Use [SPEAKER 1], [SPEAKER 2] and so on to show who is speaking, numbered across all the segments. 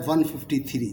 [SPEAKER 1] 153।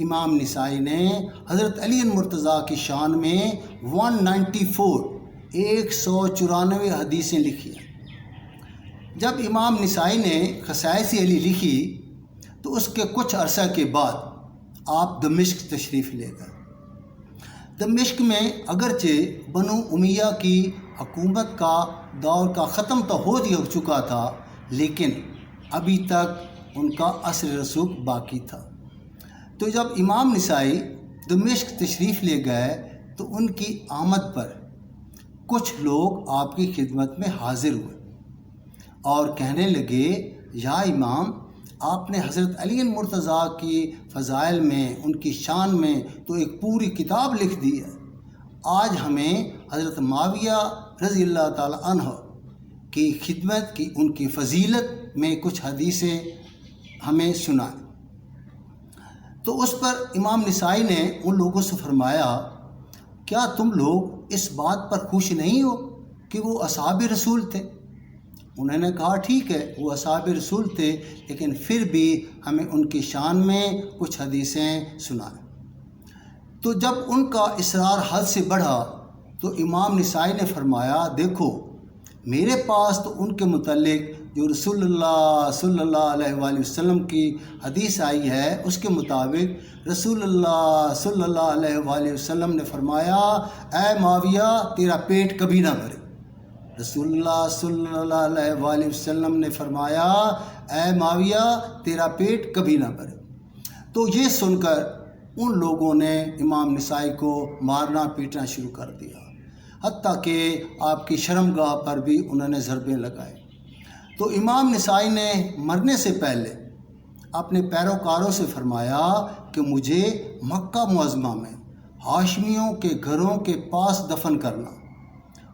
[SPEAKER 1] امام نسائی نے حضرت علی مرتضیٰ کی شان میں 194 حدیثیں لکھی ہیں۔ جب امام نسائی نے خصائص علی لکھی تو اس کے کچھ عرصہ کے بعد آپ دمشق تشریف لے گئے۔ دمشق میں اگرچہ بنو امیہ کی حکومت کا دور کا ختم تو ہو چکا تھا، لیکن ابھی تک ان کا اثر رسوخ باقی تھا۔ تو جب امام نسائی دمشق تشریف لے گئے تو ان کی آمد پر کچھ لوگ آپ کی خدمت میں حاضر ہوئے اور کہنے لگے، یا امام، آپ نے حضرت علی مرتضیٰ کی فضائل میں، ان کی شان میں تو ایک پوری کتاب لکھ دی ہے، آج ہمیں حضرت معاویہ رضی اللہ تعالی عنہ کی خدمت کی، ان کی فضیلت میں کچھ حدیثیں ہمیں سنائیں۔ تو اس پر امام نسائی نے ان لوگوں سے فرمایا، کیا تم لوگ اس بات پر خوش نہیں ہو کہ وہ اصحاب رسول تھے؟ انہوں نے کہا، ٹھیک ہے، وہ اصحاب رسول تھے، لیکن پھر بھی ہمیں ان کی شان میں کچھ حدیثیں سنائیں۔ تو جب ان کا اصرار حد سے بڑھا تو امام نسائی نے فرمایا، دیکھو، میرے پاس تو ان کے متعلق جو رسول اللہ صلی اللہ علیہ وآلہ وسلم کی حدیث آئی ہے، اس کے مطابق رسول اللہ صلی اللہ علیہ وآلہ وسلم نے فرمایا، اے معاویہ، تیرا پیٹ کبھی نہ بھرے۔ رسول اللہ صلی اللہ علیہ وآلہ وسلم نے فرمایا، اے معاویہ، تیرا پیٹ کبھی نہ بھرے۔ تو یہ سن کر ان لوگوں نے امام نسائی کو مارنا پیٹنا شروع کر دیا، حتیٰ کہ آپ کی شرمگاہ پر بھی انہوں نے ضربیں لگائے۔ تو امام نسائی نے مرنے سے پہلے اپنے پیروکاروں سے فرمایا کہ مجھے مکہ معظمہ میں ہاشمیوں کے گھروں کے پاس دفن کرنا۔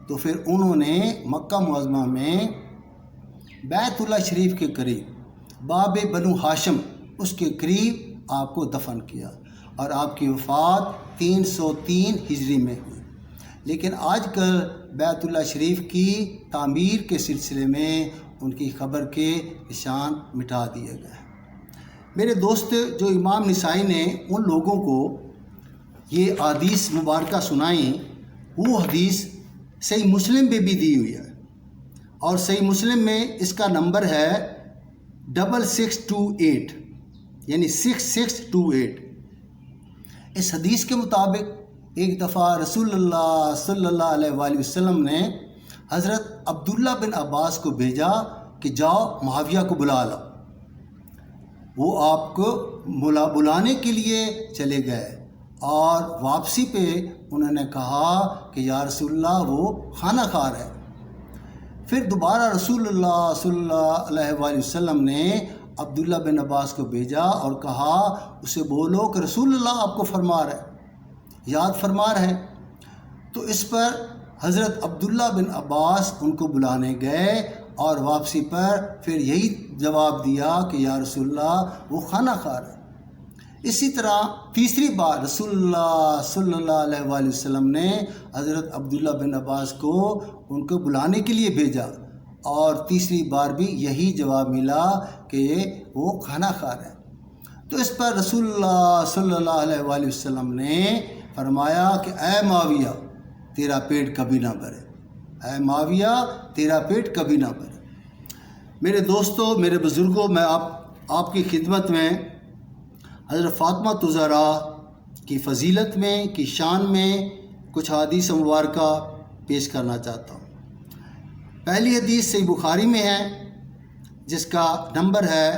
[SPEAKER 1] تو پھر انہوں نے مکہ معظمہ میں بیت اللہ شریف کے قریب باب بنو ہاشم، اس کے قریب آپ کو دفن کیا، اور آپ کی وفات 303 ہجری میں ہوئی۔ لیکن آج کل بیت اللہ شریف کی تعمیر کے سلسلے میں ان کی قبر کے نشان مٹا دیے گئے۔ میرے دوست، جو امام نسائی نے ان لوگوں کو یہ حدیث مبارکہ سنائیں، وہ حدیث صحیح مسلم میں بھی دی ہوئی ہے، اور صحیح مسلم میں اس کا نمبر ہے 6628، یعنی 6628۔ اس حدیث کے مطابق ایک دفعہ رسول اللہ صلی اللہ علیہ وآلہ وسلم نے حضرت عبداللہ بن عباس کو بھیجا کہ جاؤ معاویہ کو بلا لاؤ۔ وہ آپ کو بلانے کے لیے چلے گئے، اور واپسی پہ انہوں نے کہا کہ یا رسول اللہ، وہ کھانا کھا رہے۔ پھر دوبارہ رسول اللہ صلی اللہ علیہ وآلہ وسلم نے عبداللہ بن عباس کو بھیجا اور کہا، اسے بولو کہ رسول اللہ آپ کو فرما رہے، یاد فرما رہے۔ تو اس پر حضرت عبداللہ بن عباس ان کو بلانے گئے، اور واپسی پر پھر یہی جواب دیا کہ یا رسول اللہ، وہ کھانا کھا رہے۔ اسی طرح تیسری بار رسول اللہ صلی اللہ علیہ وآلہ وسلم نے حضرت عبداللہ بن عباس کو ان کو بلانے کے لیے بھیجا، اور تیسری بار بھی یہی جواب ملا کہ وہ کھانا کھا رہے ہیں۔ تو اس پر رسول اللہ صلی اللہ علیہ وآلہ وسلم نے فرمایا کہ اے معاویہ، تیرا پیٹ کبھی نہ بھرے، اے معاویہ، تیرا پیٹ کبھی نہ بھرے۔ میرے دوستو، میرے بزرگوں، میں آپ کی خدمت میں حضرت فاطمہ الزہراء کی فضیلت میں، کی شان میں کچھ حدیث مبارکہ پیش کرنا چاہتا ہوں۔ پہلی حدیث صحیح بخاری میں ہے، جس کا نمبر ہے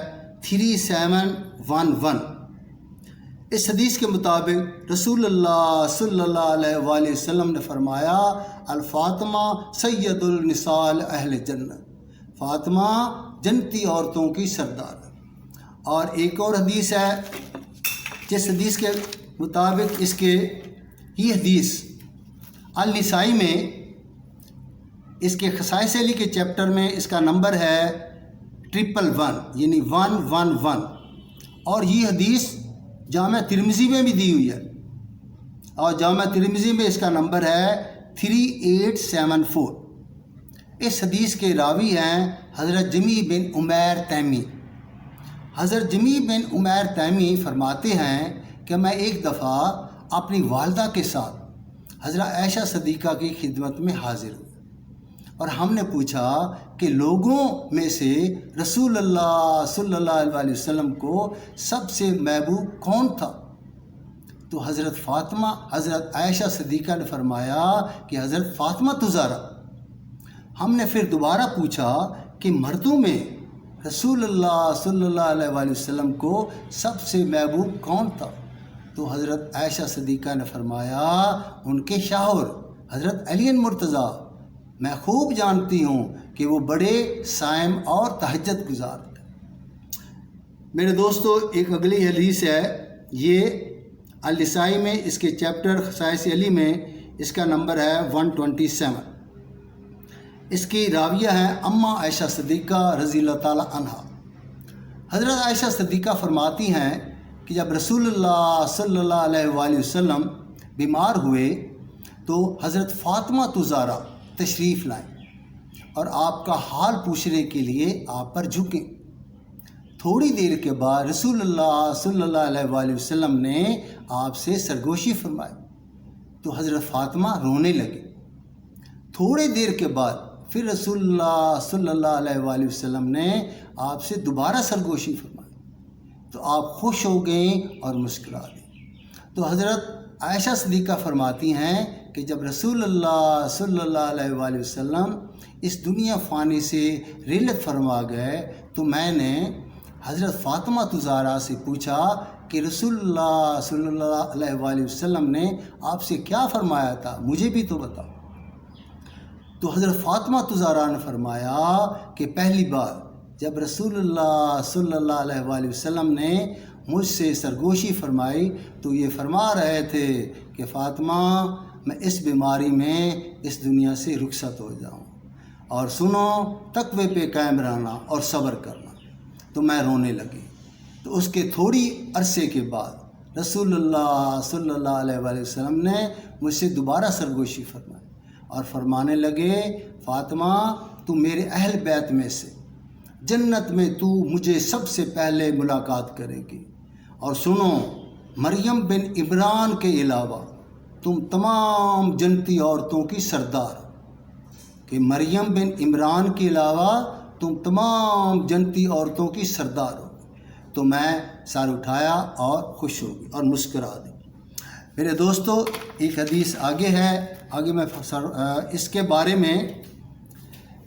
[SPEAKER 1] 3711۔ اس حدیث کے مطابق رسول اللہ صلی اللہ علیہ وآلہ وسلم نے فرمایا، الفاطمہ سید النساء اہل جنت، فاطمہ جنتی عورتوں کی سردار۔ اور ایک اور حدیث ہے، جس حدیث کے مطابق یہ حدیث النسائی میں، اس کے خصائص علی کے چیپٹر میں اس کا نمبر ہے 111، یعنی 111۔ اور یہ حدیث جامع ترمذی میں بھی دی ہوئی ہے، اور جامع ترمذی میں اس کا نمبر ہے 3874۔ اس حدیث کے راوی ہیں حضرت جمیع بن عمیر تیمی۔ حضرت جمیع بن عمیر تیمی فرماتے ہیں کہ میں ایک دفعہ اپنی والدہ کے ساتھ حضرت عائشہ صدیقہ کی خدمت میں حاضر ہوئے اور ہم نے پوچھا کہ لوگوں میں سے رسول اللہ صلی اللہ علیہ وسلم کو سب سے محبوب کون تھا؟ تو حضرت عائشہ صدیقہ نے فرمایا کہ حضرت فاطمہ زہرا۔ ہم نے پھر دوبارہ پوچھا کہ مردوں میں رسول اللہ صلی اللہ علیہ وسلم کو سب سے محبوب کون تھا؟ تو حضرت عائشہ صدیقہ نے فرمایا ان کے شوہر حضرت علی مرتضیٰ، میں خوب جانتی ہوں کہ وہ بڑے صائم اور تہجد گزار تھے۔ میرے دوستو، ایک اگلی حدیث ہے، یہ النسائی میں اس کے چیپٹر خصائص علی میں اس کا نمبر ہے 127۔ اس کی راویہ ہیں اماں عائشہ صدیقہ رضی اللہ تعالی عنہا۔ حضرت عائشہ صدیقہ فرماتی ہیں کہ جب رسول اللہ صلی اللہ علیہ وآلہ وسلم بیمار ہوئے تو حضرت فاطمہ زہرا تشریف لائیں اور آپ کا حال پوچھنے کے لیے آپ پر جھکیں۔ تھوڑی دیر کے بعد رسول اللہ صلی اللہ علیہ وآلہ وسلم نے آپ سے سرگوشی فرمائی تو حضرت فاطمہ رونے لگے۔ تھوڑی دیر کے بعد پھر رسول اللہ صلی اللہ علیہ وآلہ وسلم نے آپ سے دوبارہ سرگوشی فرمائی تو آپ خوش ہو گئیں اور مسکرا دیں۔ تو حضرت عائشہ صدیقہ فرماتی ہیں کہ جب رسول اللہ صلی اللہ علیہ وآلہ وسلم اس دنیا فانی سے رحلت فرما گئے تو میں نے حضرت فاطمہ زہرا سے پوچھا کہ رسول اللہ صلی اللہ علیہ وآلہ وسلم نے آپ سے کیا فرمایا تھا، مجھے بھی تو بتاؤ۔ تو حضرت فاطمہ زہرا نے فرمایا کہ پہلی بار جب رسول اللہ صلی اللہ علیہ وآلہ وسلم نے مجھ سے سرگوشی فرمائی تو یہ فرما رہے تھے کہ فاطمہ، میں اس بیماری میں اس دنیا سے رخصت ہو جاؤں، اور سنو، تقوی پہ قائم رہنا اور صبر کرنا۔ تو میں رونے لگی۔ تو اس کے تھوڑی عرصے کے بعد رسول اللہ صلی اللہ علیہ وآلہ وسلم نے مجھ سے دوبارہ سرگوشی فرمائی اور فرمانے لگے، فاطمہ، تو میرے اہل بیت میں سے جنت میں تو مجھے سب سے پہلے ملاقات کرے گی، اور سنو، مریم بن عمران کے علاوہ تم تمام جنتی عورتوں کی سردار، کہ مریم بن عمران کے علاوہ تم تمام جنتی عورتوں کی سردار ہو۔ تو میں سر اٹھایا اور خوش ہو گئی اور مسکرا دی۔ میرے دوستو، ایک حدیث آگے ہے، آگے میں اس کے بارے میں،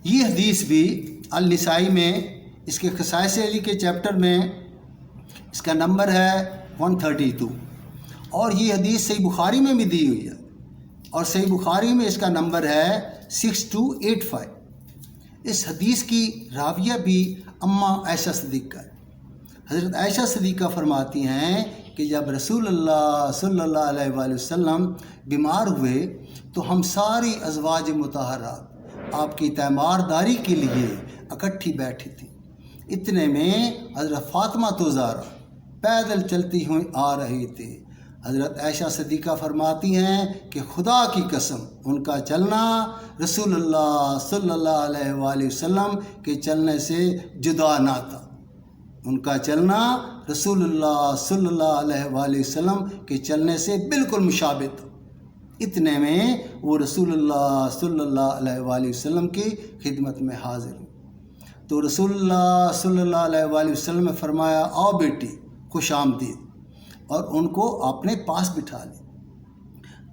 [SPEAKER 1] یہ حدیث بھی النسائی میں اس کے خصائص علی کے چیپٹر میں اس کا نمبر ہے 132، اور یہ حدیث صحیح بخاری میں بھی دی ہوئی ہے، اور صحیح بخاری میں اس کا نمبر ہے 6285۔ اس حدیث کی راویہ بھی اماں عائشہ صدیقہ ہے۔ حضرت عائشہ صدیقہ فرماتی ہیں کہ جب رسول اللہ صلی اللہ علیہ وآلہ وسلم بیمار ہوئے تو ہم ساری ازواج مطہرات آپ کی تیمارداری کے لیے اکٹھی بیٹھی تھیں۔ اتنے میں حضرت فاطمہ زہرا پیدل چلتی ہوئی آ رہی تھی۔ حضرت عائشہ صدیقہ فرماتی ہیں کہ خدا کی قسم ان کا چلنا رسول اللہ صلی اللہ علیہ وآلہ وسلم کے چلنے سے جدا نہ تھا، ان کا چلنا رسول اللہ صلی اللہ علیہ وآلہ وسلم کے چلنے سے بالکل مشابہ تھا۔ اتنے میں وہ رسول اللہ صلی اللہ علیہ وآلہ وسلم کی خدمت میں حاضر ہوئی تو رسول اللہ صلی اللہ علیہ وآلہ وسلم نے فرمایا، آؤ بیٹی، خوش آمدید، اور ان کو اپنے پاس بٹھا لی۔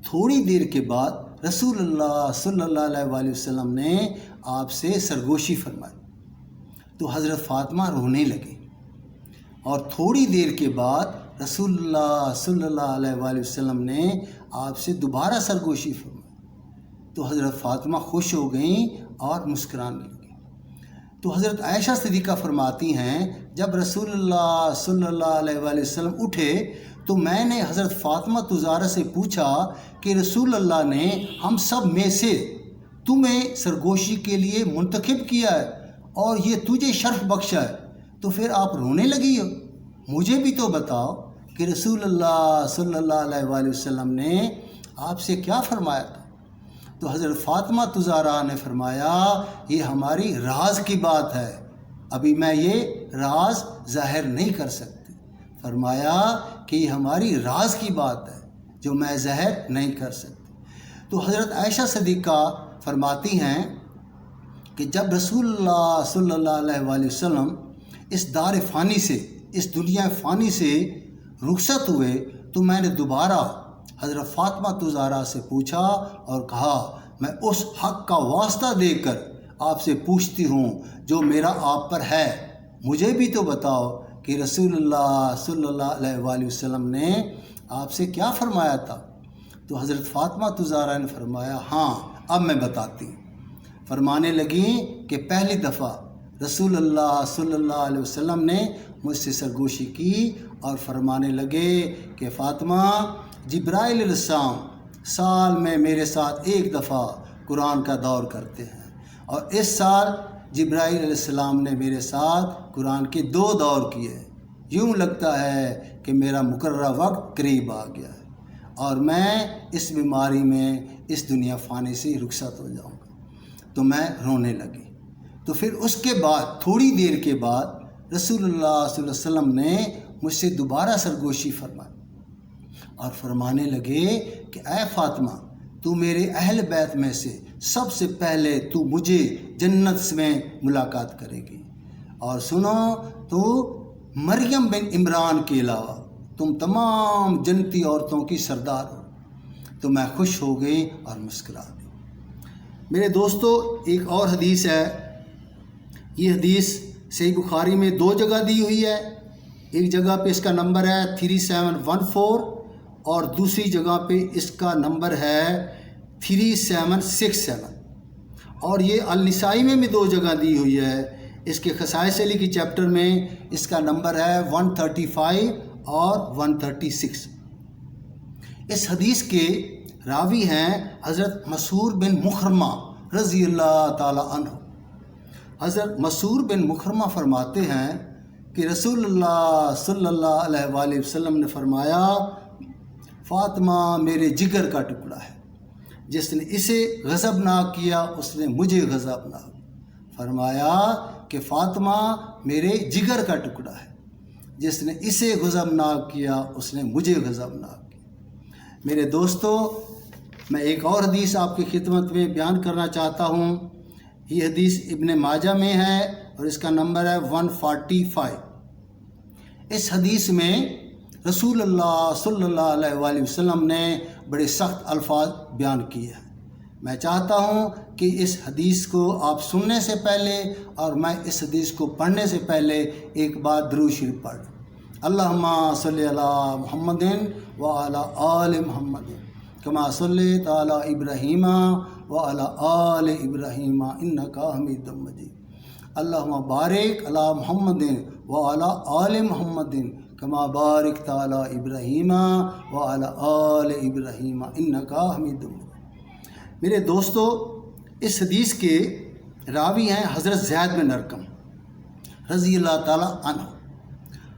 [SPEAKER 1] تھوڑی دیر کے بعد رسول اللہ صلی اللہ علیہ وآلہ وسلم نے آپ سے سرگوشی فرمائی تو حضرت فاطمہ رونے لگی، اور تھوڑی دیر کے بعد رسول اللہ صلی اللہ علیہ وآلہ وسلم نے آپ سے دوبارہ سرگوشی فرمائی تو حضرت فاطمہ خوش ہو گئیں اور مسکرانے لگیں۔ تو حضرت عائشہ صدیقہ فرماتی ہیں جب رسول اللہ صلی اللہ علیہ وآلہ وسلم اٹھے تو میں نے حضرت فاطمہ زہرا سے پوچھا کہ رسول اللہ نے ہم سب میں سے تمہیں سرگوشی کے لیے منتخب کیا ہے اور یہ تجھے شرف بخشا ہے، تو پھر آپ رونے لگی ہو، مجھے بھی تو بتاؤ کہ رسول اللہ صلی اللہ علیہ وآلہ وسلم نے آپ سے کیا فرمایا تھا؟ تو حضرت فاطمہ زہرا نے فرمایا، یہ ہماری راز کی بات ہے، ابھی میں یہ راز ظاہر نہیں کر سکتی۔ فرمایا کہ یہ ہماری راز کی بات ہے جو میں ظاہر نہیں کر سکتی۔ تو حضرت عائشہ صدیقہ فرماتی ہیں کہ جب رسول اللہ صلی اللہ علیہ وآلہ وسلم اس دار فانی سے، اس دنیا فانی سے رخصت ہوئے تو میں نے دوبارہ حضرت فاطمہ زہرا سے پوچھا اور کہا میں اس حق کا واسطہ دے کر آپ سے پوچھتی ہوں جو میرا آپ پر ہے، مجھے بھی تو بتاؤ کہ رسول اللہ صلی اللہ علیہ وآلہ وسلم نے آپ سے کیا فرمایا تھا؟ تو حضرت فاطمہ زہرا نے فرمایا ہاں اب میں بتاتی ہوں۔ فرمانے لگیں کہ پہلی دفعہ رسول اللہ صلی اللہ علیہ وسلم نے مجھ سے سرگوشی کی اور فرمانے لگے کہ فاطمہ، جبرائیل علیہ السلام سال میں میرے ساتھ ایک دفعہ قرآن کا دور کرتے ہیں، اور اس سال جبرائیل علیہ السلام نے میرے ساتھ قرآن کے 2 دور کیے۔ یوں لگتا ہے کہ میرا مقررہ وقت قریب آ گیا ہے اور میں اس بیماری میں اس دنیا فانی سے رخصت ہو جاؤں گا۔ تو میں رونے لگی۔ تو پھر اس کے بعد تھوڑی دیر کے بعد رسول اللہ صلی اللہ علیہ وسلم نے مجھ سے دوبارہ سرگوشی فرمائی اور فرمانے لگے کہ اے فاطمہ، تو میرے اہل بیت میں سے سب سے پہلے تو مجھے جنت میں ملاقات کرے گی، اور سنو تو مریم بن عمران کے علاوہ تم تمام جنتی عورتوں کی سردار ہو۔ تو میں خوش ہو گئی اور مسکرا دی۔ میرے دوستو، ایک اور حدیث ہے، یہ حدیث صحیح بخاری میں 2 جگہ دی ہوئی ہے۔ ایک جگہ پہ اس کا نمبر ہے 3714 اور دوسری جگہ پہ اس کا نمبر ہے 3767، اور یہ النسائی میں بھی 2 جگہ دی ہوئی ہے۔ اس کے خصائص علی کی چیپٹر میں اس کا نمبر ہے 135 اور 136۔ اس حدیث کے راوی ہیں حضرت مسعود بن مخرمہ رضی اللہ تعالی عنہ۔ حضرت مسعود بن مخرمہ فرماتے ہیں کہ رسول اللہ صلی اللہ علیہ وآلہ وسلم نے فرمایا فاطمہ میرے جگر کا ٹکڑا ہے، جس نے اسے غضبناک کیا اس نے مجھے غضبناک۔ فرمایا کہ فاطمہ میرے جگر کا ٹکڑا ہے، جس نے اسے غضبناک کیا اس نے مجھے غضبناک کیا۔ میرے دوستو، میں ایک اور حدیث آپ کی خدمت میں بیان کرنا چاہتا ہوں۔ یہ حدیث ابن ماجہ میں ہے اور اس کا نمبر ہے 145۔ اس حدیث میں رسول اللہ صلی اللہ علیہ وآلہ وسلم نے بڑے سخت الفاظ بیان کیے ہیں۔ میں چاہتا ہوں کہ اس حدیث کو آپ سننے سے پہلے اور میں اس حدیث کو پڑھنے سے پہلے ایک بار درود شریف پڑھ لوں۔ اللہم صلی علی محمد وعلی آل محمد کما صلیت علی ابراہیم وعلی آل ابراہیم انکا حمید مجید۔ اللہم بارک علی محمد وعلی آل محمد کما بارکت علی ابراہیم وعلی آل ابراہیم انکا حمید مجید۔ میرے دوستو، اس حدیث کے راوی ہیں حضرت زید بن ارقم رضی اللہ تعالی عنہ۔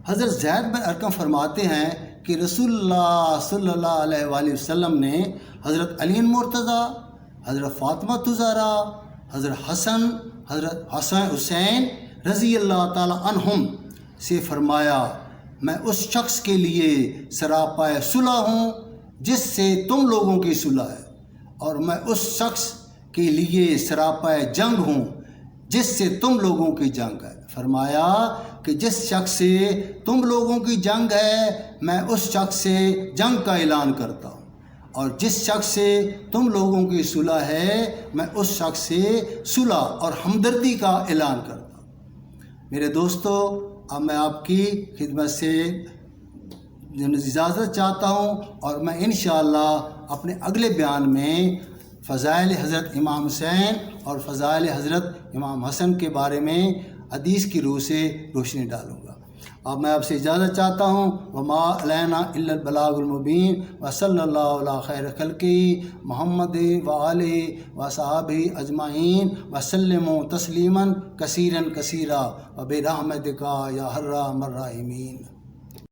[SPEAKER 1] حضرت زید بن ارقم فرماتے ہیں کہ رسول اللہ صلی اللہ علیہ وآلہ وسلم نے حضرت علی مرتضیٰ، حضرت فاطمہ زہرا، حضرت حسن حسین رضی اللہ تعالی عنہم سے فرمایا میں اس شخص کے لیے سراپائے صلح ہوں جس سے تم لوگوں کی صلح ہے، اور میں اس شخص کے لیے سراپائے جنگ ہوں جس سے تم لوگوں کی جنگ ہے۔ فرمایا کہ جس شخص سے تم لوگوں کی جنگ ہے میں اس شخص سے جنگ کا اعلان کرتا ہوں، اور جس شخص سے تم لوگوں کی صلح ہے میں اس شخص سے صلح اور ہمدردی کا اعلان کرتا ہوں۔ میرے دوستو، اب میں آپ کی خدمت سے اجازت چاہتا ہوں، اور میں انشاءاللہ اپنے اگلے بیان میں فضائل حضرت امام حسین اور فضائل حضرت امام حسن کے بارے میں حدیث کی روح سے روشنی ڈالوں گا۔ اب میں آپ سے اجازت چاہتا ہوں۔ وما علینا الا البلاغ المبین، وصلی اللہ علی خیر خلقہ محمد وآلہ وصحبہ اجمعین وسلموا تسلیما کثیرا کثیرا وبرحمتک یا ارحم الراحمین۔